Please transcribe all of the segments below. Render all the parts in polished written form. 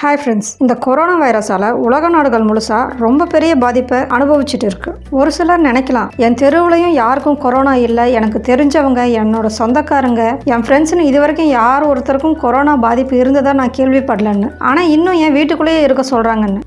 Hi friends, இந்த corona வைரஸால் உலக நாடுகள் முழுசாக ரொம்ப பெரிய பாதிப்பை அனுபவிச்சுட்டு இருக்கு. ஒரு சிலர் நினைக்கலாம், என் தெருவுலையும் யாருக்கும் கொரோனா இல்லை, எனக்கு தெரிஞ்சவங்க, என்னோட சொந்தக்காரங்க, என் ஃப்ரெண்ட்ஸ்னு இது வரைக்கும் யார் ஒருத்தருக்கும் கொரோனா பாதிப்பு இருந்ததாக நான் கேள்விப்படலன்னு. ஆனால் இன்னும் என் வீட்டுக்குள்ளேயே இருக்க சொல்கிறாங்கன்னு.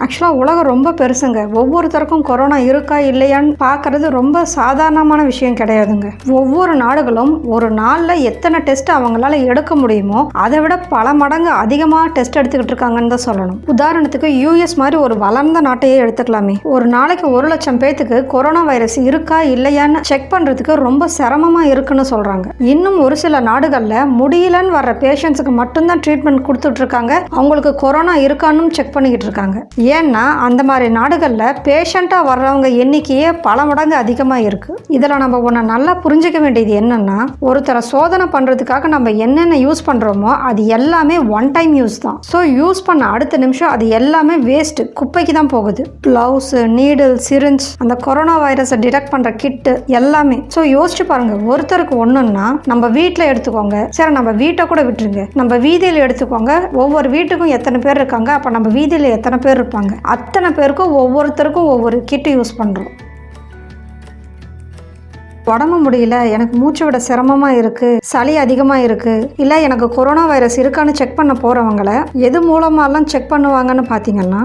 ஆக்சுவலாக உலகம் ரொம்ப பெருசுங்க. ஒவ்வொருத்தருக்கும் கொரோனா இருக்கா இல்லையான்னு பார்க்கறது ரொம்ப சாதாரணமான விஷயம் கிடையாதுங்க. ஒவ்வொரு நாடுகளும் ஒரு நாளில் எத்தனை டெஸ்ட் அவங்களால எடுக்க முடியுமோ அதை விட பல மடங்கு அதிகமாக டெஸ்ட் எடுத்துக்கிட்டு இருக்காங்கன்னு தான் சொல்லணும். உதாரணத்துக்கு யூஎஸ் மாதிரி ஒரு வளர்ந்த நாட்டையே எடுத்துக்கலாமே. ஒரு நாளைக்கு 1,00,000 பேத்துக்கு கொரோனா வைரஸ் இருக்கா இல்லையான்னு செக் பண்ணுறதுக்கு ரொம்ப சிரமமாக இருக்குன்னு சொல்கிறாங்க. இன்னும் ஒரு சில நாடுகளில் முடியலன்னு வர்ற பேஷண்ட்ஸுக்கு மட்டும்தான் ட்ரீட்மெண்ட் கொடுத்துட்டு இருக்காங்க. அவங்களுக்கு கொரோனா இருக்கான்னு செக் பண்ணிக்கிட்டு இருக்காங்க. ஏன்னா அந்த மாதிரி நாடுகளில் பேஷண்ட்டாக வர்றவங்க எண்ணிக்கையே பல மடங்கு அதிகமாக இருக்குது. இதில் நம்ம ஒன்று நல்லா புரிஞ்சிக்க வேண்டியது என்னென்னா, ஒருத்தரை சோதனை பண்ணுறதுக்காக நம்ம என்னென்ன யூஸ் பண்ணுறோமோ அது எல்லாமே ஒன் டைம் யூஸ் தான். ஸோ யூஸ் பண்ண அடுத்த நிமிஷம் அது எல்லாமே வேஸ்ட்டு, குப்பைக்கு தான் போகுது. க்ளவுஸு, நீடில், சிரிஞ்ச், அந்த கொரோனா வைரஸை டிடெக்ட் பண்ணுற கிட்டு எல்லாமே. ஸோ யோசிச்சு பாருங்கள், ஒருத்தருக்கு ஒன்றுன்னா நம்ம வீட்டில் எடுத்துக்கோங்க, சரி நம்ம வீட்டை கூட விட்டுருங்க, நம்ம வீதியில் எடுத்துக்கோங்க, ஒவ்வொரு வீட்டுக்கும் எத்தனை பேர் இருக்காங்க, அப்போ நம்ம வீதியில் எத்தனை பேர் இருப்பாங்க, அத்தனை பேருக்கும் ஒவ்வொருத்தருக்கும் ஒவ்வொரு கிட் யூஸ் பண்ணுறோம். உடம்பு முடியல, எனக்கு மூச்சு விட சிரமமாக இருக்குது, சளி அதிகமாக இருக்குது, இல்லை எனக்கு கொரோனா வைரஸ் இருக்கான்னு செக் பண்ண போகிறவங்கள எது மூலமாலாம் செக் பண்ணுவாங்கன்னு பார்த்தீங்கன்னா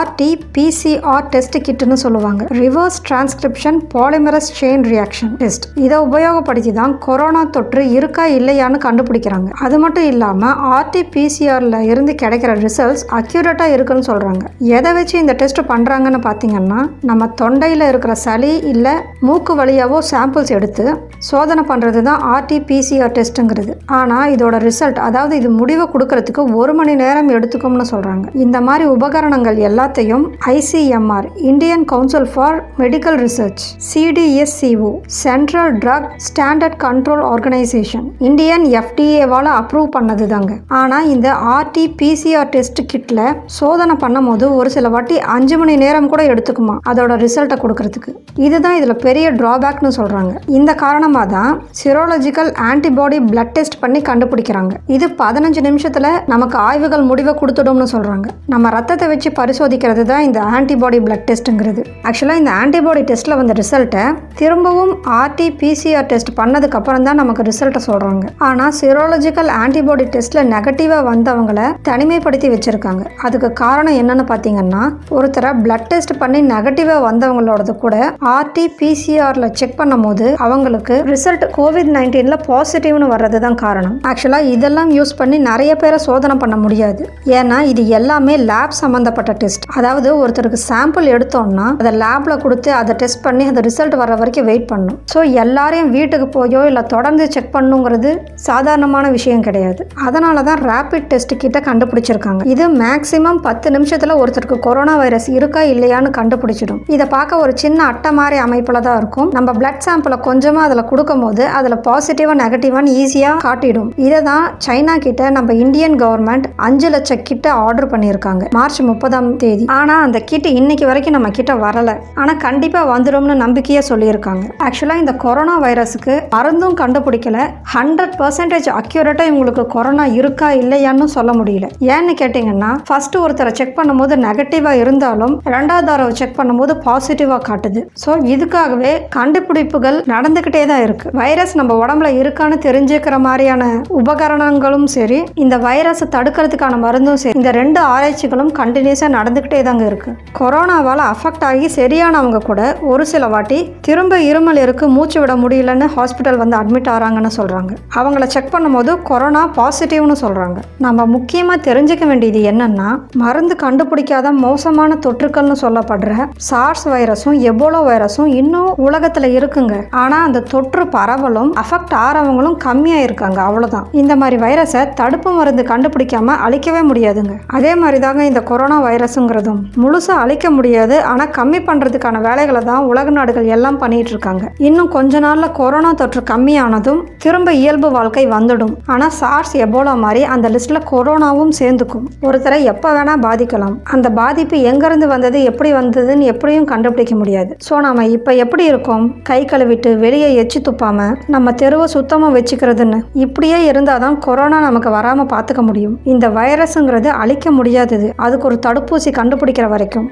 RT-PCR டெஸ்ட் கிட்டுன்னு சொல்லுவாங்க. Reverse transcription polymerase chain reaction test. இதை உபயோகப்படுத்தி தான் கொரோனா தொற்று இருக்கா இல்லையான்னு கண்டுபிடிக்கிறாங்க. அது மட்டும் இல்லாமல் RT-PCRல இருந்து கிடைக்கிற ரிசல்ட்ஸ் அக்யூரேட்டாக இருக்குன்னு சொல்கிறாங்க. எதை வச்சு இந்த டெஸ்ட் பண்ணுறாங்கன்னு பார்த்தீங்கன்னா, நம்ம தொண்டையில் இருக்கிற சளி இல்லை மூக்கு வழியாவோ சாம்பிள் எடுத்து சோதனை பண்ணுறது தான் RT-PCR டெஸ்ட்டுங்கிறது. ஆனால் இதோட ரிசல்ட், அதாவது இது முடிவை கொடுக்கறதுக்கு 1 மணி நேரம் எடுத்துக்கும்னு சொல்கிறாங்க. இந்த மாதிரி உபகரணங்கள் எல்லாத்தையும் ICMR, Indian council for medical research, CDSCO, central drug standard control organisation, Indian FDA-வால் அப்ரூவ் பண்ணது தாங்க. ஆனால் இந்த RT-PCR டெஸ்ட் கிட்டில் சோதனை பண்ணும் போது ஒரு சில வாட்டி 5 மணி நேரம் கூட எடுத்துக்குமா அதோட ரிசல்ட்டை கொடுக்கறதுக்கு. இதுதான் இதில் பெரிய ட்ராபேக்னு சொல்கிறாங்க. இந்த காரணமாக தான் serological ஆன்டிபாடி பிளட் டெஸ்ட் பண்ணி கண்டுபிடிக்கிறாங்க. இது 15 நிமிஷத்தில் நமக்கு ஆய்வுகள் முடிவை கொடுத்துடும்னு சொல்கிறாங்க. நம்ம ரத்தத்தை வச்சு பரிசோதிக்கிறது தான் இந்த ஆன்டிபாடி பிளட் டெஸ்ட்டுங்கிறது. ஆக்சுவலாக இந்த ஆன்டிபாடி டெஸ்ட்டில் வந்த ரிசல்ட்டை திரும்பவும் RT-PCR டெஸ்ட் பண்ணதுக்கப்புறம் தான் நமக்கு ரிசல்ட்டை சொல்கிறாங்க. ஆனால் serological ஆன்டிபாடி டெஸ்ட்டில் நெகட்டிவாக வந்தவங்களை தனிமைப்படுத்தி வச்சுருக்காங்க. அதுக்கு காரணம் என்னன்னு பார்த்தீங்கன்னா, ஒருத்தரை பிளட் டெஸ்ட் பண்ணி நெகட்டிவாக வந்தவங்களோடது கூட RT-PCRல செக் பண்ணும்போது அவங்களுக்கு ரிசல்ட் COVID-19ல பாசிட்டிவ்னு வர்றது தான் காரணம். ஆக்சுவலாக இதெல்லாம் யூஸ் பண்ணி நிறைய பேரை சோதனை பண்ண முடியாது. ஏன்னா இது எல்லாமே லேப் சம்மந்தப்பட்ட டெஸ்ட். அதாவது ஒருத்தருக்கு சாம்பிள் எடுத்தோம்னா அதை லேப்ல கொடுத்து அதை டெஸ்ட் பண்ணி அந்த ரிசல்ட் வர வரைக்கும் வெயிட் பண்ணணும். ஸோ எல்லாரையும் வீட்டுக்கு போயோ இல்லை தொடர்ந்து செக் பண்ணுங்கிறது சாதாரணமான விஷயம் கிடையாது. அதனால தான் ரேபிட் டெஸ்ட் கிட்ட கண்டுபிடிச்சிருக்காங்க. இது மேக்ஸிமம் 10 நிமிஷத்தில் ஒருத்தருக்கு கொரோனா வைரஸ் இருக்கா இல்லையான்னு கண்டுபிடிச்சிடும். இதை பார்க்க ஒரு சின்ன அட்டை மாதிரி அமைப்பில் தான் இருக்கும். நம்ம பிளட் சாம்பிளை கொஞ்சமாக அதில் கொடுக்கும் போது அதில் பாசிட்டிவாக நெகட்டிவான்னு ஈஸியாக காட்டிடும். இதை தான் சைனா கிட்ட நம்ம இந்தியன் கவர்மெண்ட் 5 லட்சம் கிட்ட ஆர்டர் பண்ணியிருக்காங்க மார்ச் 30ஆம் தேதி. ஆனால் அந்த கிட் இன்னைக்கு வரைக்கும் நம்ம கிட்ட வரல. ஆனால் கண்டிப்பாக வந்துடும்னு நம்பிக்கையாக சொல்லியிருக்காங்க. ஆக்சுவலாக இந்த கொரோனா வைரஸுக்கு மருந்தும் கண்டுபிடிக்கல, 100% அக்யூரேட்டாக இவங்களுக்கு கொரோனா இருக்கா இல்லையான்னு சொல்ல முடியல. ஏன்னு கேட்டிங்கன்னா, ஃபர்ஸ்ட் ஒருத்தரை செக் பண்ணும்போது நெகட்டிவாக இருந்தாலும் 2வது தடவை செக் பண்ணும்போது பாசிட்டிவாக காட்டுது. ஸோ இதுக்காகவே கண்டுபிடிப்புகள் நடந்துக்கிட்டே தான் இருக்கு. வைரஸ் நம்ம உடம்புல இருக்கான்னு தெரிஞ்சுக்கிற மாதிரியான உபகரணங்களும் சரி, இந்த வைரஸை தடுக்கிறதுக்கான மருந்தும் சரி, இந்த 2 ஆராய்ச்சிகளும் கண்டினியூஸாக நடந்துக்கிட்டே தாங்க இருக்கு. கொரோனாவால் அஃபெக்ட் ஆகி சரியானவங்க கூட ஒரு சில வாட்டி திரும்ப இருமல் இருக்கு, மூச்சு விட முடியலன்னு ஹாஸ்பிட்டல் வந்து அட்மிட் ஆகிறாங்கன்னு சொல்றாங்க. அவங்கள செக் பண்ணும்போது கொரோனா பாசிட்டிவ்னு சொல்றாங்க. நம்ம முக்கியமாக தெரிஞ்சுக்க வேண்டியது என்னன்னா, மருந்து கண்டுபிடிக்காத மோசமான தொற்றுக்கள்னு சொல்லப்படுற சார்ஸ் வைரஸும் எபோலா வைரஸும் இன்னும் உலகத்தில் இருக்குங்க. ஆனால் அந்த தொற்று பரவலும் அஃபெக்ட் ஆகிறவங்களும் கம்மியாக இருக்காங்க, அவ்வளோதான். இந்த மாதிரி வைரஸை தடுப்பு மருந்து கண்டுபிடிக்காம அழிக்கவே முடியாதுங்க. அதே மாதிரி தாங்க இந்த கொரோனா வைரஸுங்கிறதும் முழுசாக அழிக்க முடியாது. ஆனால் கம்மி பண்ணுறதுக்கான வேலைகளை தான் உலக நாடுகள் எல்லாம் பண்ணிட்டு இருக்காங்க. இன்னும் கொஞ்ச நாளில் கொரோனா தொற்று கம்மியானதும் திரும்ப இயல்பு வாழ்க்கை வந்துடும். ஆனால் சார்ஸ் எபோலா மாதிரி அந்த லிஸ்ட்டில் கொரோனாவும் சேர்ந்துக்கும். ஒருத்தரை எப்போ வேணால் பாதிக்கலாம். அந்த பாதிப்பு எங்கேருந்து வந்தது, எப்படி வந்ததுன்னு எப்படியும் கண்டுபிடிக்க முடியாது. ஸோ நம்ம இப்போ எப்படி இருக்கோம்? கை கழுவிட்டு சாப்பிட்டுட்டு வெளியே எச்சி துப்பாம நம்ம தெருவை சுத்தமாக வச்சுக்கிறதுன்னு இப்படியே இருந்தால் தான் கொரோனா நமக்கு வராமல் பார்த்துக்க முடியும். இந்த வைரஸுங்கிறது அழிக்க முடியாதது. அதுக்கு ஒரு தடுப்பூசி கண்டுபிடிக்கிற வரைக்கும்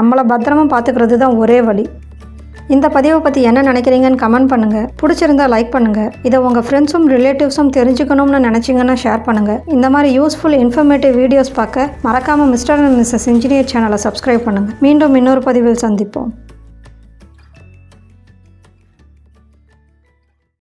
நம்மளை பத்திரமா பார்த்துக்கிறது தான் ஒரே வழி. இந்த பதிவை பற்றி என்ன நினைக்கிறீங்கன்னு கமெண்ட் பண்ணுங்கள். பிடிச்சிருந்தா லைக் பண்ணுங்கள். இதை உங்கள் ஃப்ரெண்ட்ஸும் ரிலேட்டிவ்ஸும் தெரிஞ்சுக்கணும்னு நினச்சிங்கன்னா ஷேர் பண்ணுங்கள். இந்த மாதிரி யூஸ்ஃபுல் இன்ஃபர்மேட்டிவ் வீடியோஸ் பார்க்க மறக்காமல் மிஸ்டர் அண்ட் மிஸ்ஸஸ் இன்ஜினியர் சேனலை சப்ஸ்கிரைப் பண்ணுங்கள். மீண்டும் இன்னொரு பதிவில் சந்திப்போம்.